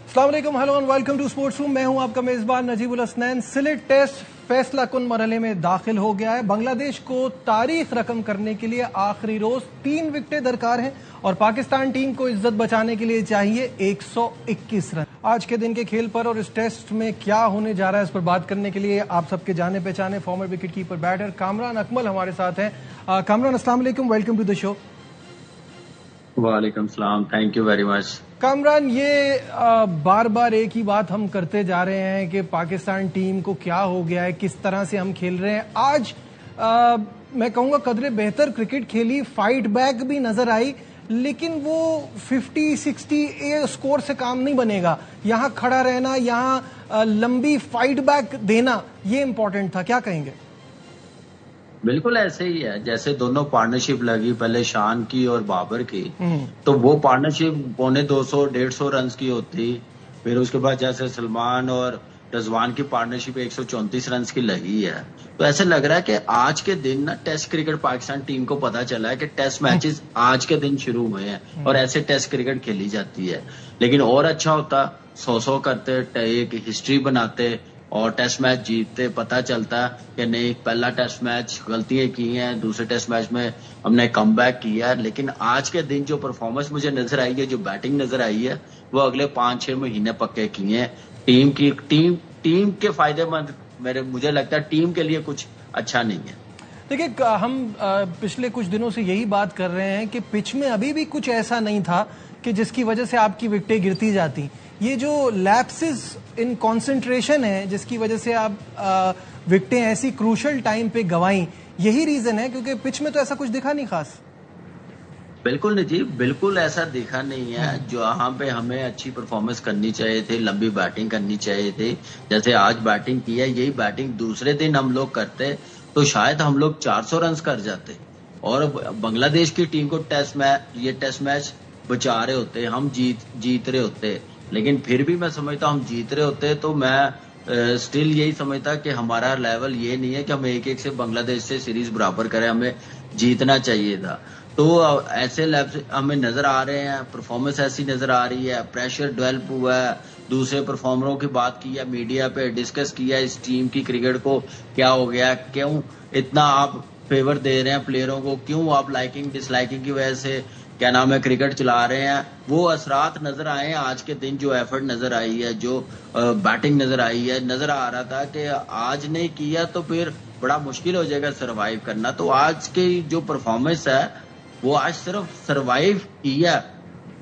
अस्सलाम वालेकुम, hello and welcome to sports room. मैं हूं आपका मेजबान नजीबुल हसनैन। सिलेट टेस्ट फैसला कुन मरहले में दाखिल हो गया है। बांग्लादेश को तारीख रकम करने के लिए आखिरी रोज 3 विकेटें दरकार हैं और पाकिस्तान टीम को इज्जत बचाने के लिए चाहिए 121 रन। आज के दिन के खेल पर और इस टेस्ट में क्या होने जा रहा है, इस पर बात करने के लिए आप सबके जाने पहचाने former wicket keeper batter Kamran Akmal हमारे साथ हैं। कामरान, अस्सलाम वालेकुम, वेलकम टू द शो। वालेकुम सलाम, thank you very much. Kamran, ये बार बार एक ही बात हम करते जा रहे हैं कि पाकिस्तान टीम को क्या हो गया है, किस तरह से हम खेल रहे हैं। आज मैं कहूंगा कदरे बेहतर क्रिकेट खेली, फाइट बैक भी नजर आई, लेकिन वो 50-60 स्कोर से काम नहीं बनेगा। यहां खड़ा रहना, यहां लंबी फाइट बैक देना, ये इंपॉर्टेंट था। क्या कहेंगे? बिल्कुल ऐसे ही है, जैसे दोनों पार्टनरशिप लगी पहले शान की और बाबर की, तो वो पार्टनरशिप पौने 200-150 रन की होती। फिर उसके बाद जैसे सलमान और रजवान की पार्टनरशिप 134 रन की लगी है। तो ऐसे लग रहा है कि आज के दिन ना टेस्ट क्रिकेट पाकिस्तान टीम को पता चला है कि टेस्ट मैचेस आज के दिन शुरू हुए हैं और ऐसे टेस्ट क्रिकेट खेली जाती है। लेकिन और अच्छा होता 100 करते, एक हिस्ट्री बनाते और टेस्ट मैच जीतते। पता चलता कि नहीं, पहला टेस्ट मैच गलतियां की हैं, दूसरे टेस्ट मैच में हमने कमबैक किया है। लेकिन आज के दिन जो परफॉर्मेंस मुझे नजर आई है, जो बैटिंग नजर आई है, वो अगले 5-6 महीने पक्के किए हैं। टीम के फायदेमंद मुझे लगता है, टीम के लिए कुछ अच्छा नहीं है। देखिए, हम पिछले कुछ दिनों से यही बात कर रहे हैं कि पिच में अभी भी कुछ ऐसा नहीं था कि जिसकी वजह से आपकी विकेटें गिरती जाती। ये जो लैप्सेस इन कंसंट्रेशन है, जिसकी वजह से आप विकेटें ऐसी क्रूशल टाइम पे गंवाई, यही रीजन है, क्योंकि पिच में तो ऐसा कुछ दिखा नहीं खास। बिल्कुल नहीं जी, बिल्कुल ऐसा दिखा नहीं है। जहां पे हमें अच्छी परफॉर्मेंस करनी चाहिए थी, लंबी बैटिंग करनी चाहिए थी, जैसे आज बैटिंग की है, यही बैटिंग दूसरे दिन हम लोग करते तो शायद हम लोग 400 रन कर जाते और बांग्लादेश की टीम को टेस्ट मैच बचा रहे होते, हम जीत रहे होते। लेकिन फिर भी मैं समझता हम जीत रहे होते तो मैं स्टिल यही समझता कि हमारा लेवल ये नहीं है कि हम 1-1 से बांग्लादेश से सीरीज बराबर करें, हमें जीतना चाहिए था। तो ऐसे लैप्स हमें नजर आ रहे हैं, परफॉर्मेंस ऐसी नजर आ रही है, प्रेशर डेवलप हुआ है। दूसरे परफॉर्मरों की बात की है, मीडिया पे डिस्कस किया इस टीम की क्रिकेट को क्या हो गया, क्यों इतना आप फेवर दे रहे हैं प्लेयरों को, क्यों आप लाइकिंग डिसलाइकिंग की वजह से क्या नाम है क्रिकेट चला रहे हैं। वो असरात नजर आए हैं आज के दिन, जो एफर्ट नजर आई है, जो बैटिंग नजर आई है। नजर आ रहा था कि आज नहीं किया तो फिर बड़ा मुश्किल हो जाएगा सरवाइव करना। तो आज की जो परफॉर्मेंस है वो आज सिर्फ सरवाइव किया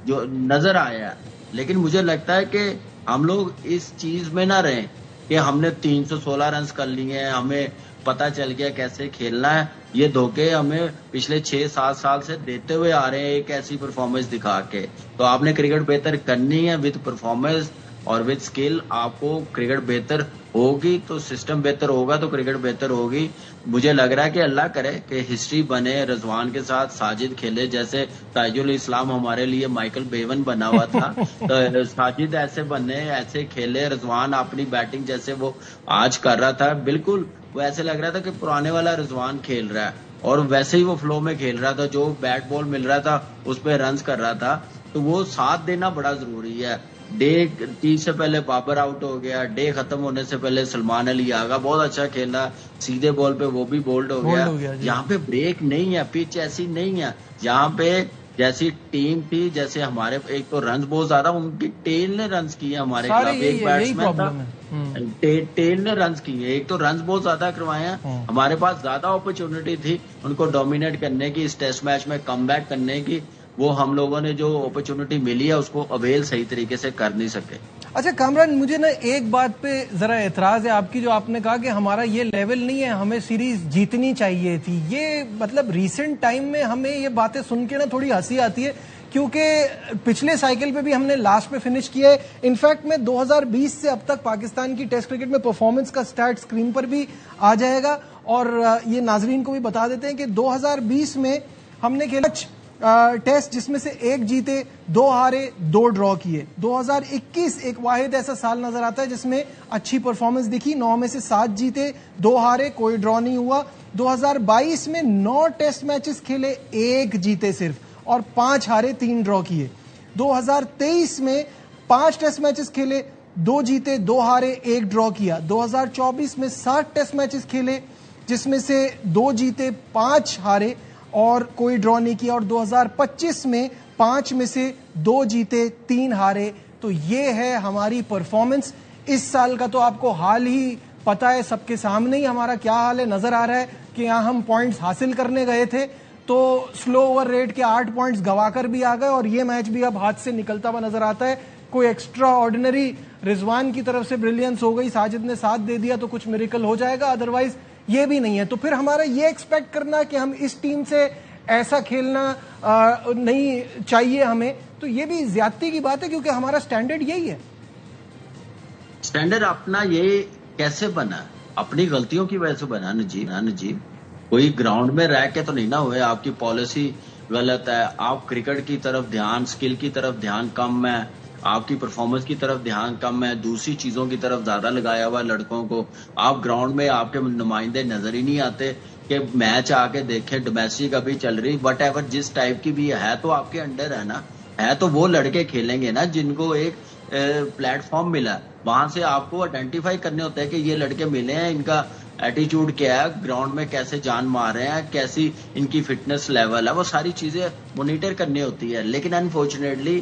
जो नजर आया है। लेकिन मुझे लगता है कि हम लोग इस चीज में ना रहें कि हमने 316 रन कर लिए हैं, हमें पता चल गया कैसे खेलना है। ये धोखे हमें पिछले 6-7 साल से देते हुए आ रहे हैं, एक ऐसी परफॉर्मेंस दिखा के। तो आपने क्रिकेट बेहतर करनी है विद परफॉर्मेंस और विद स्किल। आपको क्रिकेट बेहतर होगी तो सिस्टम बेहतर होगा तो क्रिकेट बेहतर होगी। मुझे लग रहा है कि अल्लाह करे कि हिस्ट्री बने, रजवान के साथ साजिद खेले, जैसे ताजुल इस्लाम हमारे लिए माइकल बेवन बना हुआ था, तो साजिद ऐसे बने, ऐसे खेले। रजवान अपनी बैटिंग जैसे वो आज कर रहा था, बिल्कुल वो ऐसे लग रहा था कि पुराने वाला रजवान खेल रहा है और वैसे ही वो फ्लो में खेल रहा था, जो बैट बॉल मिल रहा था उस पर रन कर रहा था। तो वो साथ देना बड़ा जरूरी है। डे 30 से पहले बाबर आउट हो गया, डे खत्म होने से पहले सलमान अली आगा बहुत अच्छा खेला, सीधे बॉल पे वो भी बोल्ड हो गया। यहाँ पे ब्रेक नहीं है, पिच ऐसी नहीं है। यहाँ पे जैसी टीम थी, जैसे हमारे एक तो रन बहुत ज्यादा, उनकी टेल ने रन किए हमारे खिलाफ। एक बैट्समैन था, टेल ने रन किए, एक तो रन बहुत ज्यादा करवाए हैं। हमारे पास ज्यादा अपॉर्चुनिटी थी उनको डोमिनेट करने की, इस टेस्ट मैच में कमबैक करने की। वो हम लोगों ने जो अपॉर्चुनिटी मिली है उसको अवेल सही तरीके से कर नहीं सके। अच्छा कामरान, मुझे ना एक बात पे जरा एतराज है आपकी, जो आपने कहा कि हमारा ये लेवल नहीं है, हमें सीरीज जीतनी चाहिए थी। ये मतलब रीसेंट टाइम में हमें ये बातें सुन के ना थोड़ी हंसी आती है, क्योंकि पिछले साइकिल पे भी हमने लास्ट पे फिनिश किया है। इनफैक्ट में 2020 से अब तक पाकिस्तान की टेस्ट क्रिकेट में परफॉर्मेंस का स्टैट स्क्रीन पर भी आ जाएगा और ये नाजरीन को भी बता देते हैं कि 2020 में हमने खेला टेस्ट जिसमें से 1 जीते, 2 हारे, 2 ड्रॉ किए। 2021 एक वाहिद ऐसा साल नजर आता है जिसमें अच्छी परफॉर्मेंस दिखी, 9 में से 7 जीते, 2 हारे, कोई ड्रॉ नहीं हुआ। 2022 में 9 टेस्ट मैचेस खेले, 1 जीते सिर्फ और 5 हारे, 3 ड्रॉ किए। 2023 में 5 टेस्ट मैचेस खेले, 2 जीते 2 हारे 1 ड्रॉ किया। 2024 में 60 टेस्ट मैचेस खेले जिसमें से 2 जीते 5 हारे और कोई ड्रॉ नहीं किया, और 2025 में 5 में से 2 जीते 3 हारे। तो ये है हमारी परफॉर्मेंस। इस साल का तो आपको हाल ही पता है, सबके सामने ही हमारा क्या हाल है, नजर आ रहा है कि यहाँ हम पॉइंट्स हासिल करने गए थे तो स्लो ओवर रेट के 8 पॉइंट्स गवाकर भी आ गए, और ये मैच भी अब हाथ से निकलता हुआ नजर आता है। कोई एक्स्ट्रा ऑर्डिनरी रिजवान की तरफ से ब्रिलियंस हो गई, साजिद ने साथ दे दिया तो कुछ मिरेकल हो जाएगा, अदरवाइज ये भी नहीं है। तो फिर हमारा ये एक्सपेक्ट करना कि हम इस टीम से ऐसा खेलना नहीं चाहिए हमें, तो ये भी ज्यादती की बात है, क्योंकि हमारा स्टैंडर्ड यही है। स्टैंडर्ड अपना ये कैसे बना? अपनी गलतियों की वजह से बना नजीब। कोई ग्राउंड में रह के तो नहीं ना हुए। आपकी पॉलिसी गलत है, आप क्रिकेट की तरफ ध्यान, स्किल की तरफ ध्यान कम है, आपकी परफॉर्मेंस की तरफ ध्यान कम है, दूसरी चीजों की तरफ ज्यादा लगाया हुआ लड़कों को। आप ग्राउंड में आपके नुमाइंदे नजर ही नहीं आते कि मैच आके देखें, डोमेस्टिक अभी चल रही, वट एवर जिस टाइप की भी है तो आपके अंडर है ना, है तो वो लड़के खेलेंगे ना जिनको एक प्लेटफॉर्म मिला। वहां से आपको आइडेंटिफाई करने होता है कि ये लड़के मिले हैं, इनका एटीट्यूड क्या है, ग्राउंड में कैसे जान मार रहे हैं, कैसी इनकी फिटनेस लेवल है, वो सारी चीजें मॉनिटर करनी होती है। लेकिन अनफॉर्चुनेटली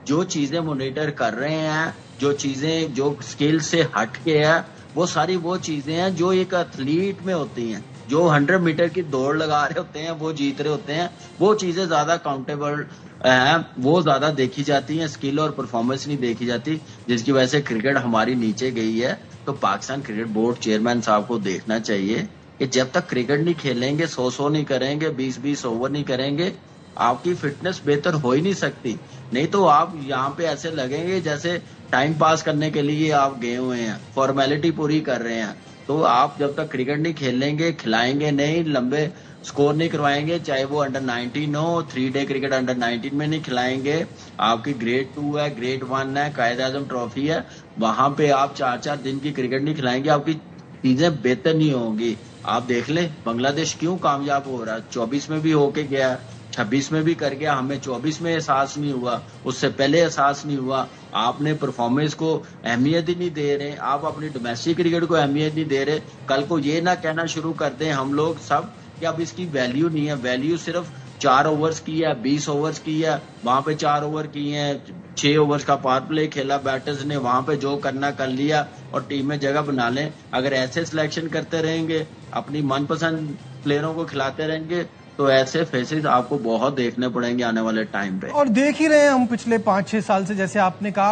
जो चीजें मॉनिटर कर रहे हैं, जो चीजें जो स्किल से हट के है, वो सारी वो चीजें हैं जो एक एथलीट में होती हैं। जो 100 मीटर की दौड़ लगा रहे होते हैं, वो जीत रहे होते हैं, वो चीजें ज्यादा काउंटेबल है, वो ज्यादा देखी जाती हैं, स्किल और परफॉर्मेंस नहीं देखी जाती, जिसकी वजह से क्रिकेट हमारी नीचे गई है। तो पाकिस्तान क्रिकेट बोर्ड चेयरमैन साहब को देखना चाहिए कि जब तक क्रिकेट नहीं खेलेंगे, 100 नहीं करेंगे, 20 ओवर नहीं करेंगे, आपकी फिटनेस बेहतर हो ही नहीं सकती। नहीं तो आप यहाँ पे ऐसे लगेंगे जैसे टाइम पास करने के लिए आप गए हुए हैं, फॉर्मेलिटी पूरी कर रहे हैं। तो आप जब तक क्रिकेट नहीं खेलेंगे, खिलाएंगे नहीं, लंबे स्कोर नहीं करवाएंगे, चाहे वो अंडर 19 हो, 3 डे क्रिकेट अंडर 19 में नहीं खिलाएंगे, आपकी ग्रेड 2 है, ग्रेड 1 है, कायद आजम ट्रॉफी है, वहां पे आप 4-4 दिन की क्रिकेट नहीं खिलाएंगे, आपकी चीजें बेहतर नहीं होंगी। आप देख ले बांग्लादेश क्यों कामयाब हो रहा है, 24 में भी होके गया, 26 में भी कर गया, हमें 24 में एहसास नहीं हुआ, उससे पहले एहसास नहीं हुआ। आपने परफॉर्मेंस को अहमियत ही नहीं दे रहे, आप अपनी डोमेस्टिक क्रिकेट को अहमियत नहीं दे रहे। कल को ये ना कहना शुरू कर दें हम लोग सब कि अब इसकी वैल्यू नहीं है, वैल्यू सिर्फ 4 ओवर्स की है, 20 ओवर्स की है, वहां पे 4 ओवर की है, 6 ओवर्स का पावर प्ले खेला बैटर्स ने, वहां पे जो करना कर लिया और टीम में जगह बना लें। अगर ऐसे सिलेक्शन करते रहेंगे, अपनी मनपसंद प्लेयरों को खिलाते रहेंगे, तो ऐसे फेसेस आपको बहुत देखने पड़ेंगे आने वाले टाइम पे। और देख ही रहे हैं हम पिछले 5-6 साल से, जैसे आपने कहा।